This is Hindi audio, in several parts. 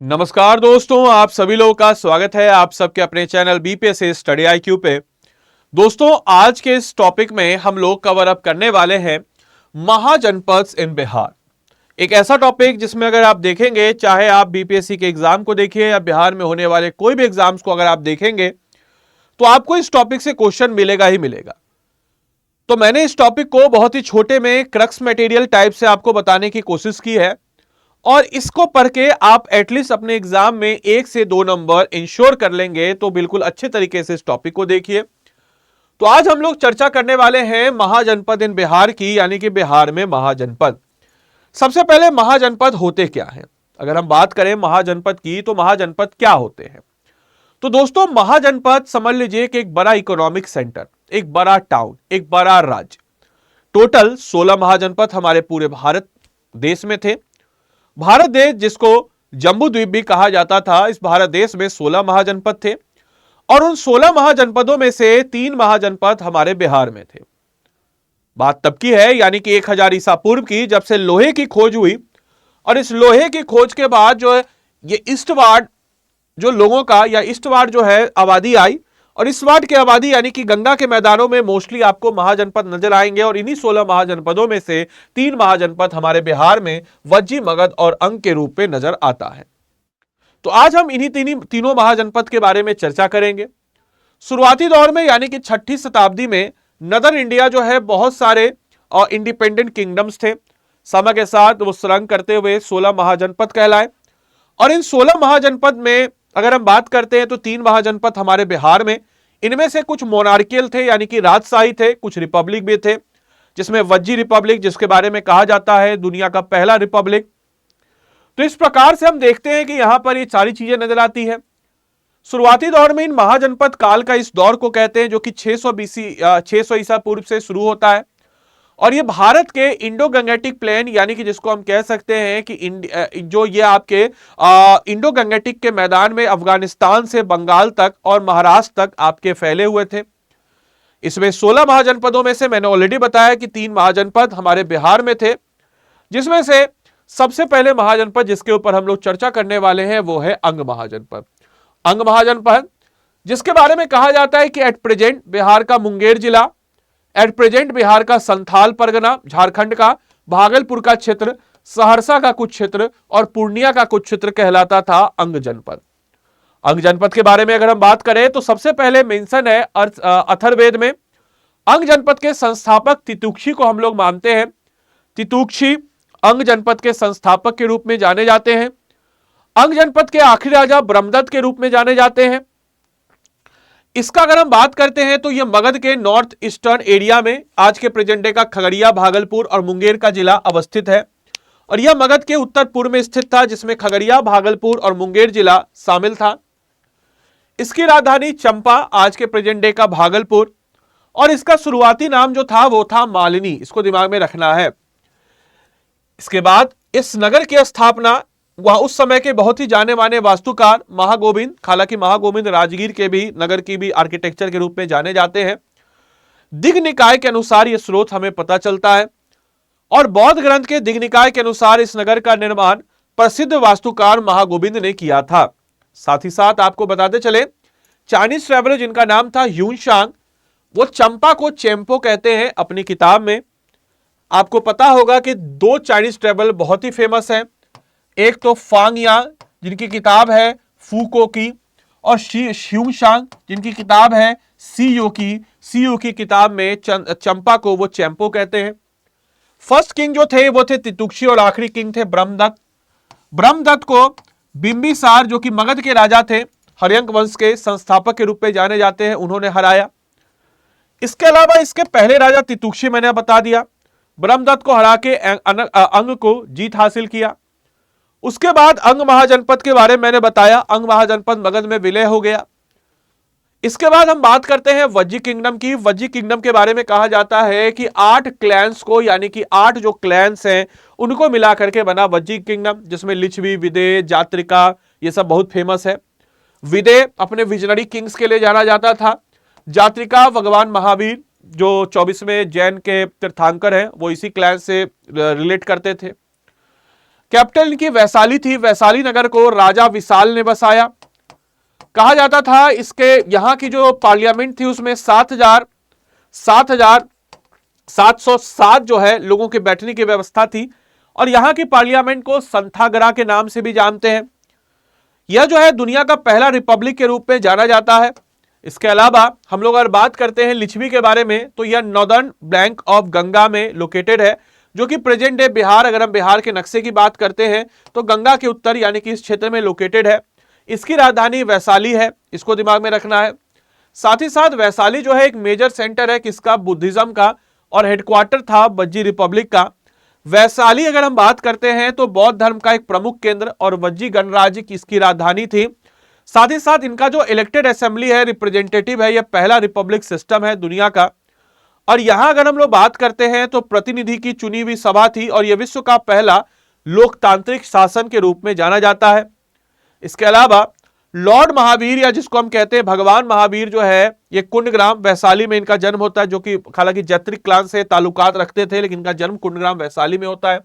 नमस्कार दोस्तों, आप सभी लोगों का स्वागत है आप सबके अपने चैनल बीपीएससी स्टडी आईक्यू पे। दोस्तों, आज के इस टॉपिक में हम लोग कवर अप करने वाले हैं महाजनपद इन बिहार। एक ऐसा टॉपिक जिसमें अगर आप देखेंगे, चाहे आप बीपीएससी के एग्जाम को देखिए या बिहार में होने वाले कोई भी एग्जाम्स को अगर आप देखेंगे तो आपको इस टॉपिक से क्वेश्चन मिलेगा ही मिलेगा। तो मैंने इस टॉपिक को बहुत ही छोटे में क्रक्स मटेरियल टाइप से आपको बताने की कोशिश की है और इसको पढ़ के आप एटलीस्ट अपने एग्जाम में 1 से 2 नंबर इंश्योर कर लेंगे। तो बिल्कुल अच्छे तरीके से इस टॉपिक को देखिए। तो आज हम लोग चर्चा करने वाले हैं महाजनपद इन बिहार की, यानी कि बिहार में महाजनपद। सबसे पहले महाजनपद होते क्या हैं? अगर हम बात करें महाजनपद की तो महाजनपद क्या होते हैं? तो दोस्तों, महाजनपद समझ लीजिए कि एक बड़ा इकोनॉमिक सेंटर, एक बड़ा टाउन, एक बड़ा राज्य। टोटल 16 महाजनपद हमारे पूरे भारत देश में थे। भारत देश, जिसको जम्बू द्वीप भी कहा जाता था, इस भारत देश में 16 महाजनपद थे और उन 16 महाजनपदों में से 3 महाजनपद हमारे बिहार में थे। बात तब की है, यानी कि 1000 ईसा पूर्व की, जब से लोहे की खोज हुई और इस लोहे की खोज के बाद जो है ये ईस्टवार्ड जो लोगों का या ईस्टवार्ड जो है आबादी आई और इस वार्ड की आबादी यानी कि गंगा के मैदानों में मोस्टली आपको महाजनपद नजर आएंगे और इन्हीं 16 महाजनपदों में से 3 महाजनपद हमारे बिहार में वज्जी, मगध और अंग के रूप में नजर आता है। तो आज हम इन्हीं तीनों महाजनपद के बारे में चर्चा करेंगे। शुरुआती दौर में यानी कि 6ठी शताब्दी में नदर इंडिया जो है बहुत सारे और इंडिपेंडेंट किंगडम्स थे। समय के साथ वो सुरंग करते हुए 16 महाजनपद कहलाए और इन 16 महाजनपद में अगर हम बात करते हैं तो 3 महाजनपद हमारे बिहार में, इनमें से कुछ मोनार्कियल थे यानी कि राजशाही थे, कुछ रिपब्लिक भी थे, जिसमें वज्जी रिपब्लिक, जिसके बारे में कहा जाता है दुनिया का पहला रिपब्लिक। तो इस प्रकार से हम देखते हैं कि यहां पर ये सारी चीजें नजर आती है। शुरुआती दौर में इन महाजनपद काल का इस दौर को कहते हैं, जो कि 600 ईसा पूर्व से शुरू होता है और ये भारत के इंडो गंगेटिक प्लेन, यानी कि जिसको हम कह सकते हैं कि जो ये आपके इंडो गंगेटिक के मैदान में अफगानिस्तान से बंगाल तक और महाराष्ट्र तक आपके फैले हुए थे। इसमें 16 महाजनपदों में से मैंने ऑलरेडी बताया कि 3 महाजनपद हमारे बिहार में थे, जिसमें से सबसे पहले महाजनपद जिसके ऊपर हम लोग चर्चा करने वाले हैं वो है अंग महाजनपद। अंग महाजनपद, जिसके बारे में कहा जाता है कि एट प्रेजेंट बिहार का मुंगेर जिला, एट प्रेजेंट बिहार का संथाल परगना, झारखंड का भागलपुर का क्षेत्र, सहरसा का कुछ क्षेत्र और पूर्णिया का कुछ क्षेत्र कहलाता था अंग जनपद। अंग जनपद के बारे में अगर हम बात करें तो सबसे पहले मेंशन है अथर्ववेद में। अंग जनपद के संस्थापक तितुक्षी को हम लोग मानते हैं। तितुक्षी अंग जनपद के संस्थापक के रूप में जाने जाते हैं। अंग जनपद के आखिरी राजा ब्रह्मदत्त के रूप में जाने जाते हैं। इसका अगर हम बात करते हैं तो यह मगध के नॉर्थ ईस्टर्न एरिया में, आज के प्रेजेंट डे का खगड़िया, भागलपुर और मुंगेर का जिला अवस्थित है और यह मगध के उत्तर पूर्व में स्थित था, जिसमें खगड़िया, भागलपुर और मुंगेर जिला शामिल था। इसकी राजधानी चंपा, आज के प्रेजेंट डे का भागलपुर, और इसका शुरुआती नाम जो था वो था मालिनी। इसको दिमाग में रखना है। इसके बाद इस नगर की स्थापना वह उस समय के बहुत ही जाने माने वास्तुकार महागोविंद, हालांकि महागोविंद राजगीर के भी नगर की भी आर्किटेक्चर के रूप में जाने जाते हैं। दिग्निकाय के अनुसार यह स्रोत हमें पता चलता है और बौद्ध ग्रंथ के दिग्निकाय के अनुसार इस नगर का निर्माण प्रसिद्ध वास्तुकार महागोविंद ने किया था। साथ ही साथ आपको बताते चले, चाइनीज ट्रेवलर जिनका नाम था ह्यून सांग, वो चंपा को चेम्पो कहते हैं अपनी किताब में। आपको पता होगा कि 2 चाइनीज ट्रेवलर बहुत ही फेमस हैं, एक तो फांग या जिनकी किताब है फूको की, और ह्यून सांग जिनकी किताब है सीयू की किताब में चंपा को वो चैंपो कहते हैं। फर्स्ट किंग जो थे वो थे तितुक्षी और आखिरी किंग थे ब्रह्मदत्त। ब्रह्मदत्त को बिंबिसार, जो कि मगध के राजा थे, हर्यंक वंश के संस्थापक के रूप में जाने जाते हैं, उन्होंने हराया। इसके अलावा इसके पहले राजा तितुक्षी मैंने बता दिया, ब्रह्मदत्त को हरा के अंग को जीत हासिल किया। उसके बाद अंग महाजनपद के बारे में मैंने बताया, अंग महाजनपद मगध में विलय हो गया। इसके बाद हम बात करते हैं वज्जी किंगडम की। वज्जी किंगडम के बारे में कहा जाता है कि 8 क्लैंस को, यानी कि 8 जो क्लैंस हैं उनको मिला करके बना वज्जी किंगडम, जिसमें लिच्छवी, विदे, जात्रिका, ये सब बहुत फेमस है। विदे अपने विजनरी किंग्स के लिए जाना जाता था। जात्रिका भगवान महावीर, जो 24वें जैन के तीर्थंकर हैं, वो इसी क्लैन से रिलेट करते थे। कैपिटल इनकी वैशाली थी। वैशाली नगर को राजा विशाल ने बसाया। कहा जाता था इसके यहां की जो पार्लियामेंट थी उसमें 7,707 जो है लोगों के बैठने की व्यवस्था थी। और यहां की पार्लियामेंट को संथागरा के नाम से भी जानते हैं। यह जो है दुनिया का पहला रिपब्लिक के रूप में जाना जाता है। इसके अलावा हम लोग अगर बात करते हैं लिच्छवी के बारे में तो यह नॉर्दर्न बैंक ऑफ गंगा में लोकेटेड है, जो कि प्रेजेंट डे बिहार, अगर हम बिहार के नक्शे की बात करते हैं तो गंगा के उत्तर यानी कि इस क्षेत्र में लोकेटेड है। इसकी राजधानी वैशाली है, इसको दिमाग में रखना है। साथ ही साथ वैशाली जो है एक मेजर सेंटर है किसका, बुद्धिज्म का, और हेडक्वार्टर था वज्जी रिपब्लिक का। वैशाली अगर हम बात करते हैं तो बौद्ध धर्म का एक प्रमुख केंद्र और वज्जी गणराज्य की इसकी राजधानी थी। साथ ही साथ इनका जो इलेक्टेड असेंबली है, रिप्रेजेंटेटिव है, यह पहला रिपब्लिक सिस्टम है दुनिया का। और यहां अगर हम लोग बात करते हैं तो प्रतिनिधि की चुनी हुई सभा थी और यह विश्व का पहला लोकतांत्रिक शासन के रूप में जाना जाता है। इसके अलावा लॉर्ड महावीर या जिसको हम कहते हैं भगवान महावीर जो है, ये कुंडग्राम वैशाली में इनका जन्म होता है, जो कि हालांकि जत्रिक क्लान से ताल्लुकात रखते थे लेकिन इनका जन्म कुंडग्राम वैशाली में होता है।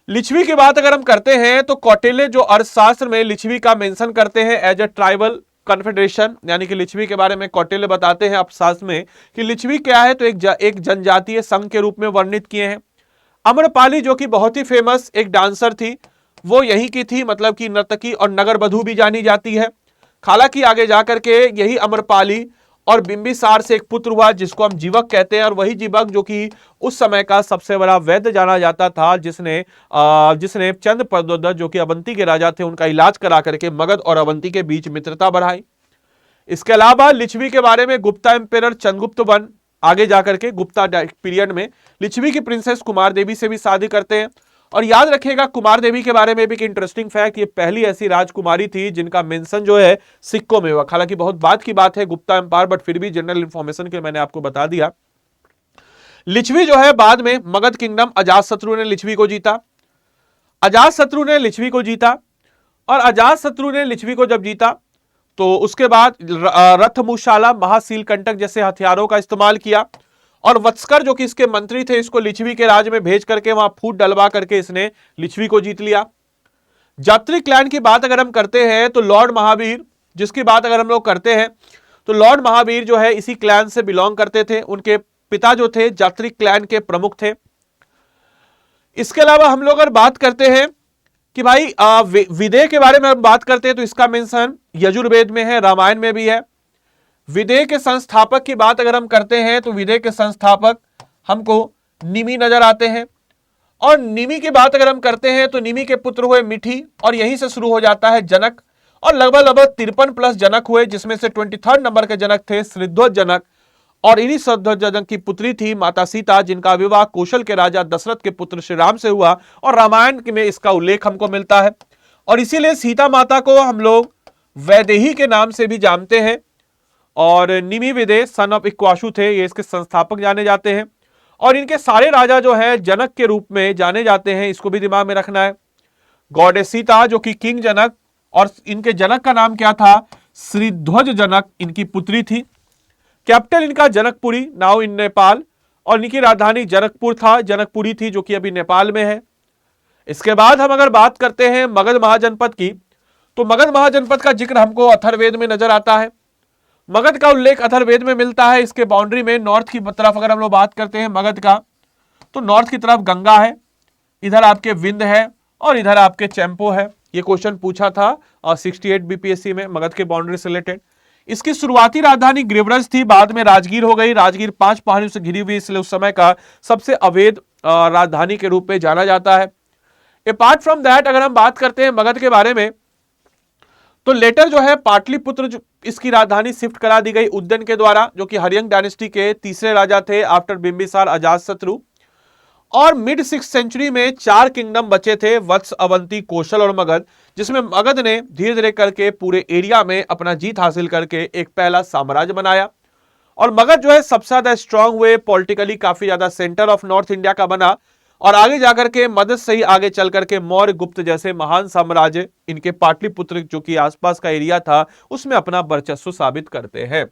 लिच्छवी की बात अगर हम करते हैं तो कौटिल्य जो अर्थशास्त्र में लिच्छवी का मेंशन करते हैं एज ए ट्राइबल कन्फेडरेशन, यानी कि लिच्छवी के बारे में कौटिल्य बताते हैं अर्थशास्त्र में कि लिच्छवी क्या है, तो एक जनजातीय संघ के रूप में वर्णित किए हैं। अम्रपाली जो कि बहुत ही फेमस एक डांसर थी, वो यहीं की थी, मतलब कि नर्तकी और नगर बधू भी जानी जाती है। हालांकि आगे जाकर के यही अम्रपाली और बिंबिसार से एक पुत्र हुआ जिसको हम जीवक कहते हैं, और वही जीवक जो कि उस समय का सबसे बड़ा वैद्य जाना जाता था, जिसने चंद प्रद्योत जो कि अवंती के राजा थे उनका इलाज करा करके मगध और अवंती के बीच मित्रता बढ़ाई। इसके अलावा लिच्छवी के बारे में गुप्ता एम्पेरर चंद्रगुप्त वन आगे जाकर के गुप्ता पीरियड में लिच्छवी की प्रिंसेस कुमार देवी से भी शादी करते हैं। और याद रखिएगा कुमार देवी के बारे में भी एक इंटरेस्टिंग फैक्ट, ये पहली ऐसी राजकुमारी थी जिनका मेंशन जो है सिक्कों में हुआ। हालांकि बहुत बात की बात है गुप्ता एम्पायर, बट फिर भी जनरल इंफॉर्मेशन के लिए मैंने आपको बता दिया। लिच्छवी जो है बाद में मगध किंगडम अजातशत्रु ने लिच्छवी को जीता। अजातशत्रु ने लिच्छवी को जीता और अजातशत्रु ने लिच्छवी को जब जीता तो उसके बाद रथमुशाला, महासीलकंटक जैसे हथियारों का इस्तेमाल किया और वत्सकर जो कि इसके मंत्री थे इसको लिच्छवी के राज में भेज करके वहां फूट डलवा करके इसने लिच्छवी को जीत लिया। जात्री क्लैन की बात अगर हम करते हैं तो लॉर्ड महावीर जिसकी बात अगर हम लोग करते हैं तो लॉर्ड महावीर जो है इसी क्लैन से बिलोंग करते थे। उनके पिता जो थे जात्री क्लैन के प्रमुख थे। इसके अलावा हम लोग अगर बात करते हैं कि भाई विदेह के बारे में हम बात करते हैं तो इसका मेंशन यजुर्वेद में है, रामायण में भी है। विदेह के संस्थापक की बात अगर हम करते हैं तो विदेह के संस्थापक हमको निमि नजर आते हैं। और निमि की बात अगर हम करते हैं तो निमि के पुत्र हुए मिठी और यहीं से शुरू हो जाता है जनक। और लगभग 53+ जनक हुए, जिसमें से 23rd नंबर के जनक थे श्रीध्वज जनक। और इन्हीं श्रीध्वज जनक की पुत्री थी माता सीता, जिनका विवाह कौशल के राजा दशरथ के पुत्र श्री राम से हुआ और रामायण में इसका उल्लेख हमको मिलता है। और इसीलिए सीता माता को हम लोग वैदेही के नाम से भी जानते हैं। और निमि विदेह सन ऑफ इक्वाशु थे, ये इसके संस्थापक जाने जाते हैं। और इनके सारे राजा जो है जनक के रूप में जाने जाते हैं, इसको भी दिमाग में रखना है। गॉडेस सीता जो कि किंग जनक, और इनके जनक का नाम क्या था, श्रीध्वज जनक इनकी पुत्री थी। कैपिटल इनका जनकपुरी, नाउ इन नेपाल, और इनकी राजधानी जनकपुरी थी जो कि अभी नेपाल में है। इसके बाद हम अगर बात करते हैं मगध महाजनपद की, तो मगध महाजनपद का जिक्र हमको अथर्ववेद में नजर आता है। मगध का उल्लेख अथर्ववेद में मिलता है। इसके बाउंड्री में नॉर्थ की तरफ अगर हम लोग बात करते हैं मगध का, तो नॉर्थ की तरफ गंगा है, इधर आपके विंध्य है और इधर आपके चैंपो है। ये क्वेश्चन पूछा था 68 बीपीएससी में मगध के बाउंड्री से रिलेटेड। इसकी शुरुआती राजधानी गिरिव्रज थी, बाद में राजगीर हो गई। राजगीर 5 पहाड़ियों से घिरी हुई, इसलिए उस समय का सबसे अवैध राजधानी के रूप में जाना जाता है। अपार्ट फ्रॉम दैट अगर हम बात करते हैं मगध के बारे में, तो लेटर जो है पाटलिपुत्र इसकी राजधानी शिफ्ट करा दी गई उद्यन के द्वारा, जो कि हरियंग डायनेस्टी के तीसरे राजा थे आफ्टर बिंबिसार अजातशत्रु। और मिड 6th सेंचुरी में 4 किंगडम बचे थे, वत्स, अवंती, कौशल और मगध, जिसमें मगध ने धीरे धीरे करके पूरे एरिया में अपना जीत हासिल करके एक पहला साम्राज्य बनाया। और मगध जो है सबसे ज्यादा स्ट्रांग हुए, पॉलिटिकली काफी ज्यादा सेंटर ऑफ नॉर्थ इंडिया का बना। और आगे जाकर के मगध से ही आगे चल करके मौर्य, गुप्त जैसे महान साम्राज्य इनके पाटलिपुत्र जो कि आसपास का एरिया था उसमें अपना वर्चस्व साबित करते हैं।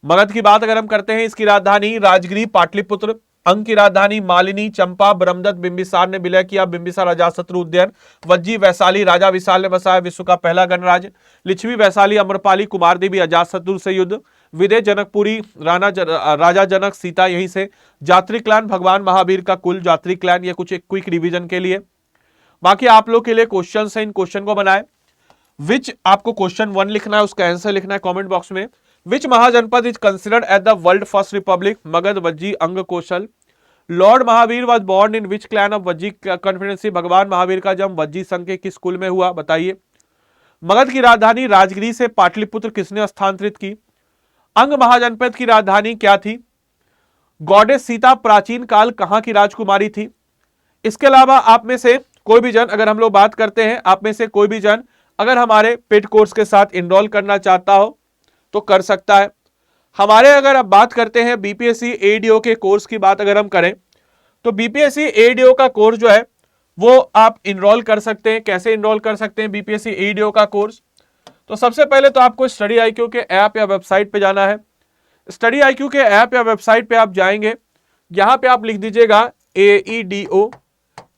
मगध की बात अगर हम करते हैं, इसकी राजधानी राजगिरी, पाटलिपुत्र, अंग की राजधानी मालिनी, चंपा, ब्रह्मदत्त, बिंबिसार ने विलय किया, बिंबिसार अजातशत्रु उद्यान। वज्जी वैशाली, राजा विशाल ने बसाया विश्व का पहला गणराज्य। लिच्छवी वैशाली, अम्रपाली, कुमार देवी, अजातशत्रु से युद्ध। विदय, जनकपुरी, राजा जनक, सीता यहीं से। जात्री क्लैन, भगवान महावीर का कुल, जात्री क्लैन। ये कुछ एक क्विक रिवीजन के लिए। बाकी आप लोग के लिए क्वेश्चन है, इन क्वेश्चन को बनाए। विच आपको क्वेश्चन 1 लिखना है, उसका आंसर लिखना है कमेंट बॉक्स में। Which mahajanapada is considered as the world first republic? Magadh, Vajji, Anga, Kaushal. Lord Mahavir was born in which clan of Vajji confederacy? भगवान महावीर का जन्म वज्जी संघ के किस कुल में हुआ? बताइए। मगध की राजधानी राजगिरी से पाटलिपुत्र किसने स्थानांतरित की? अंग महाजनपद की राजधानी क्या थी? गॉडेस सीता प्राचीन काल कहां की राजकुमारी थी? इसके अलावा आप में से कोई भी जन, अगर हम लोग बात करते हैं, आप में से कोई भी जन अगर हमारे पेड कोर्स के साथ इनरोल करना चाहता हो तो कर सकता है। हमारे अगर आप बात करते हैं बीपीएससी एडीओ के कोर्स की बात अगर हम करें तो बीपीएससी एडीओ का कोर्स जो है वो आप इनरोल कर सकते हैं। कैसे इनरोल कर सकते हैं बीपीएससी एडीओ का कोर्स? तो सबसे पहले तो आपको स्टडी आईक्यू के ऐप या वेबसाइट पे जाना है। स्टडी आईक्यू के ऐप या वेबसाइट पे आप जाएंगे, यहां पे आप लिख दीजिएगा एईडीओ।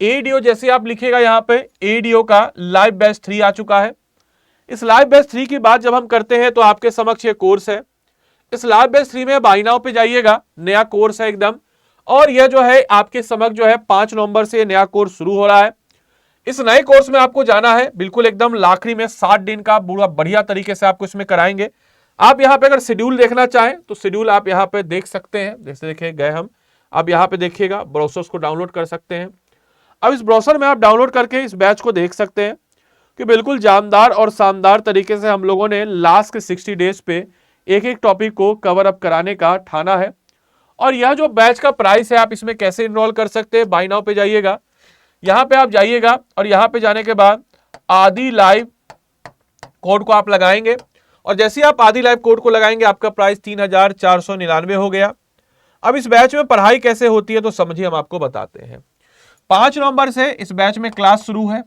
एडीओ जैसे आप लिखेगा यहां पे एडीओ का लाइव बैच 3 आ चुका है। इस लाइव बैच 3 की बात जब हम करते हैं तो आपके समक्ष ये कोर्स है। इस लाइव बैच 3 में बाय नाउ पे जाइएगा, नया कोर्स है एकदम। और यह जो है आपके समक्ष जो है 5 नवंबर से नया कोर्स शुरू हो रहा है। इस नए कोर्स में आपको जाना है बिल्कुल एकदम लाखड़ी में, 60 दिन का पूरा बढ़िया तरीके से आपको इसमें कराएंगे। आप यहाँ पे अगर शेड्यूल देखना चाहें तो शेड्यूल आप यहाँ पे देख सकते हैं। जैसे देखिए गए हम, आप यहाँ पे देखिएगा, ब्राउजर्स को डाउनलोड कर सकते हैं। अब इस ब्राउजर में आप डाउनलोड करके इस बैच को देख सकते हैं कि बिल्कुल जानदार और शानदार तरीके से हम लोगों ने लास्ट के 60 डेज पे एक एक टॉपिक को कवर अप कराने का ठाना है। और यह जो बैच का प्राइस है, आप इसमें कैसे इनरोल कर सकते हैं? बाय नाउ पे जाइएगा, यहाँ पे आप जाइएगा और यहाँ पे जाने के बाद आदि लाइव कोड को आप लगाएंगे। और जैसे ही आप आदि लाइव कोड को लगाएंगे आपका प्राइस 3499 हो गया। अब इस बैच में पढ़ाई कैसे होती है तो समझिए, हम आपको बताते हैं। 5 नवंबर से इस बैच में क्लास शुरू है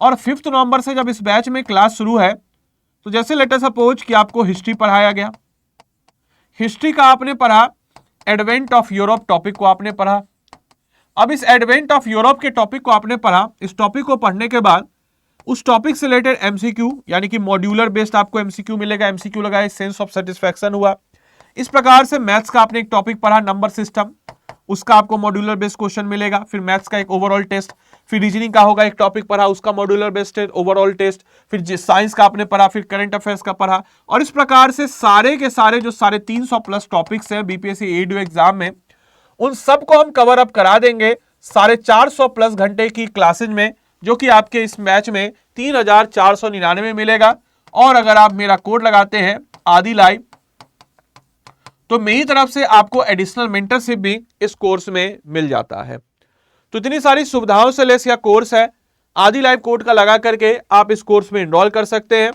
और 5 नवंबर से जब इस बैच में क्लास शुरू है तो जैसे लेट अस सपोज कि आपको हिस्ट्री पढ़ाया गया, हिस्ट्री का आपने पढ़ा, एडवेंट ऑफ यूरोप टॉपिक को आपने पढ़ा। अब इस एडवेंट ऑफ यूरोप के टॉपिक को आपने पढ़ा। इस टॉपिक को पढ़ने के बाद उस टॉपिक से रिलेटेड एमसीक्यू यानी कि मॉड्यूलर बेस्ड आपको एमसीक्यू मिलेगा। एमसीक्यू लगाए, सेंस ऑफ सेटिस्फैक्शन हुआ। इस प्रकार से मैथ्स का आपने एक टॉपिक पढ़ा, नंबर सिस्टम, उसका आपको मॉड्यूलर बेस्ड क्वेश्चन मिलेगा। फिर मैथ्स का एक ओवरऑल टेस्ट, फिर रीजनिंग का होगा एक टॉपिक पढ़ा, उसका मॉड्यूलर बेस्ड ओवरऑल टेस्ट, फिर साइंस का आपने पढ़ा, फिर करंट अफेयर्स का पढ़ा। और इस प्रकार से सारे के सारे जो 350 प्लस टॉपिक्स हैं बीपीएससी एडीओ एग्जाम में, उन सबको हम कवर अप करा देंगे 450 प्लस घंटे की क्लासेज में, जो कि आपके इस मैच में 3499 मिलेगा। और अगर आप मेरा कोड लगाते हैं आदि लाइव तो मेरी तरफ से आपको एडिशनल मेंटरशिप भी इस कोर्स में मिल जाता है। तो इतनी सारी सुविधाओं से लेस यह कोर्स है। आदि लाइव कोड का लगा करके आप इस कोर्स में एनरोल कर सकते हैं।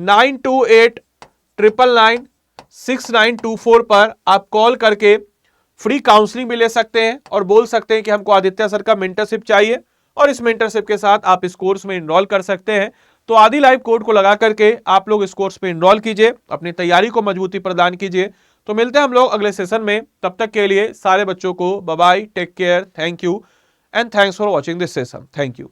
9289996924 पर आप कॉल करके फ्री काउंसलिंग भी ले सकते हैं और बोल सकते हैं कि हमको आदित्य सर का मेंटरशिप चाहिए, और इस मेंटरशिप के साथ आप इस कोर्स में एनरोल कर सकते हैं। तो आदि लाइव कोड को लगा करके आप लोग इस कोर्स में एनरोल कीजिए, अपनी तैयारी को मजबूती प्रदान कीजिए। तो मिलते हैं हम लोग अगले सेशन में, तब तक के लिए सारे बच्चों को bye bye, take care, thank you and thanks for watching this session. Thank you.